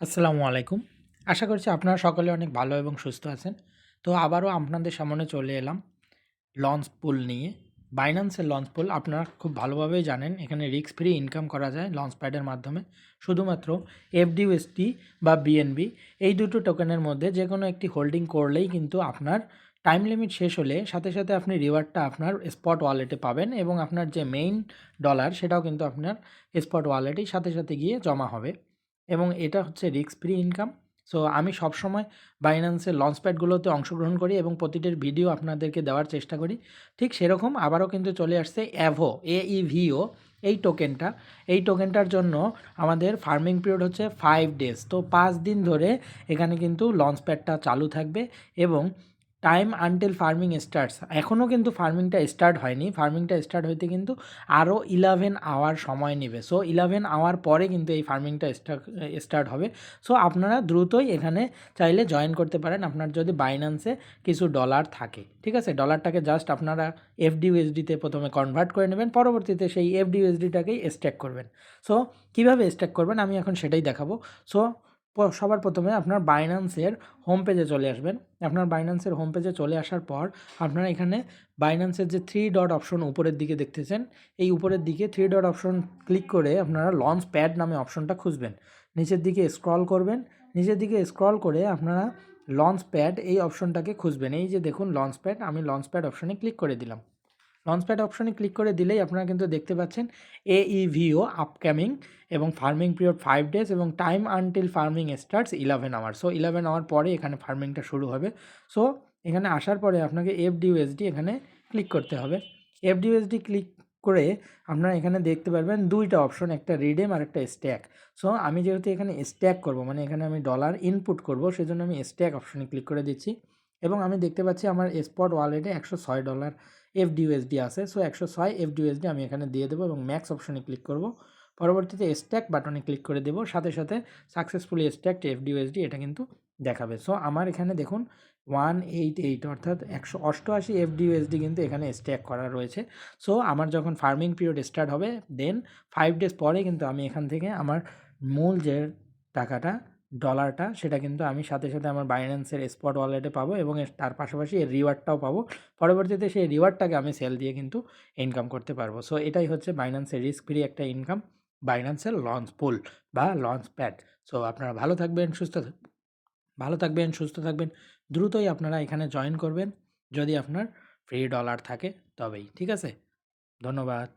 আসসালামু আলাইকুম। আশা করছি আপনারা সকলে অনেক ভালো এবং সুস্থ আছেন। তো আবারও আপনাদের সামনে চলে এলাম লঞ্চ পুল নিয়ে। বাইন্যান্সের লঞ্চ পুল আপনারা খুব ভালোভাবেই জানেন, এখানে রিস্ক ফ্রি ইনকাম করা যায় লঞ্চ প্যাডের মাধ্যমে। শুধুমাত্র এফডিউএসডি বা বিএনবি এই দুটো টোকেনের মধ্যে যেকোনো একটি হোল্ডিং করলেই কিন্তু আপনার টাইম লিমিট শেষ হলে সাথে, সাথে আপনি রিওয়ার্ডটা আপনার স্পট ওয়ালেটে পাবেন এবং আপনার যে মেইন ডলার সেটাও কিন্তু আপনার স্পট ওয়ালেটেই সাথে, সাথে গিয়ে জমা হবে এবং এটা হচ্ছে রিস্ক ফ্রি ইনকাম। সো আমি সবসময় বাইন্যান্সের লঞ্চপ্যাডগুলোতে অংশগ্রহণ করি এবং প্রতিটির ভিডিও আপনাদেরকে দেওয়ার চেষ্টা করি। ঠিক সেরকম আবারও কিন্তু চলে আসছে অ্যাভো, AEVO এই টোকেনটার জন্য আমাদের ফার্মিং পিরিয়ড হচ্ছে 5 ডেজ। তো 5 দিন ধরে এখানে কিন্তু লঞ্চপ্যাডটা চালু থাকবে এবং টাইম আনটিল ফার্মিং স্টার্টস, এখনও কিন্তু ফার্মিংটা স্টার্ট হয়নি। ফার্মিংটা স্টার্ট হইতে কিন্তু আরও 11 আওয়ার সময় নেবে। সো 11 আওয়ার পরে কিন্তু এই ফার্মিংটা স্টার্ট হবে। সো আপনারা দ্রুতই এখানে চাইলে জয়েন করতে পারেন আপনার যদি বাইন্যান্সে কিছু ডলার থাকে। ঠিক আছে? ডলারটাকে জাস্ট আপনারা এফডিউএসডিতে প্রথমে কনভার্ট করে নেবেন, পরবর্তীতে সেই এফডিউএসডিটাকেই স্ট্যাক করবেন। সো কীভাবে স্ট্যাক করবেন আমি এখন সেটাই দেখাবো। সো সবার প্রথমে আপনার বাইন্যান্সের হোম পেজে চলে আসবেন। আপনার বাইন্যান্সের হোম পেজে চলে আসার পর আপনারা এখানে বাইন্যান্সের যে 3 ডট অপশন উপরের দিকে দেখতেছেন, এই উপরের দিকে 3 ডট অপশন ক্লিক করে আপনারা লঞ্চ প্যাড নামে অপশনটা খুঁজবেন। নিচের দিকে স্ক্রল করবেন, নিচের দিকে স্ক্রল করে আপনারা লঞ্চ প্যাড এই অপশনটাকে খুঁজবেন। এই যে দেখুন লঞ্চ প্যাড, আমি লঞ্চ প্যাড অপশনে ক্লিক করে দিলাম। লঞ্চপ্যাড অপশনে ক্লিক করে দিলেই আপনারা কিন্তু দেখতে পাচ্ছেন AEVO আপকামিং এবং ফার্মিং পিরিয়ড 5 ডেজ এবং time until farming starts 11 hour. So 11 hour পরে এখানে ফার্মিংটা শুরু হবে। সো এখানে আসার পরে আপনাকে এফডিউএসডি এখানে ক্লিক করতে হবে। এফডিউএসডি ক্লিক করে আপনারা এখানে দেখতে পারবেন 2টা অপশন, একটা রিডেম আর একটা স্ট্যাক। সো আমি যেহেতু এখানে স্ট্যাক করব, মানে এখানে আমি ডলার ইনপুট করব, সেজন্য আমি স্ট্যাক অপশনে ক্লিক করে দিচ্ছি এবং আমি দেখতে পাচ্ছি আমার স্পট ওয়ালেটে $106 এফডিউএসডি আছে। সো 106 এফডিউএসডি আমি এখানে দিয়ে দেবো এবং ম্যাক্স অপশনে ক্লিক করব। পরবর্তীতে স্ট্যাক বাটনে ক্লিক করে দেবো, সাথে সাথে সাকসেসফুলি স্ট্যাকড এফডিউএসডি এটা কিন্তু দেখাবে। সো আমার এখানে দেখুন 188 অর্থাৎ 188 এফডিউএসডি কিন্তু এখানে স্ট্যাক করা রয়েছে। সো আমার যখন ফার্মিং পিরিয়ড স্টার্ট হবে দেন 5 ডেজ পরে কিন্তু আমি এখান থেকে আমার মূল যে টাকাটা ডলারটা সেটা কিন্তু আমি সাথে সাথে আমার বাইন্যান্সের স্পট ওয়ালেটে পাবো এবং তার পাশাপাশি এর রিওয়ার্ডটাও পাবো। পরবর্তীতে সেই রিওয়ার্ডটাকে আমি সেল দিয়ে কিন্তু ইনকাম করতে পারবো। সো এটাই হচ্ছে বাইন্যান্সের রিস্ক ফ্রি একটা ইনকাম, বাইন্যান্সের লঞ্চ পুল বা লঞ্চ প্যাড। সো আপনারা ভালো থাকবেন, সুস্থ থাকবেন। দ্রুতই আপনারা এখানে জয়েন করবেন যদি আপনার ফ্রি ডলার থাকে তবেই। ঠিক আছে? ধন্যবাদ।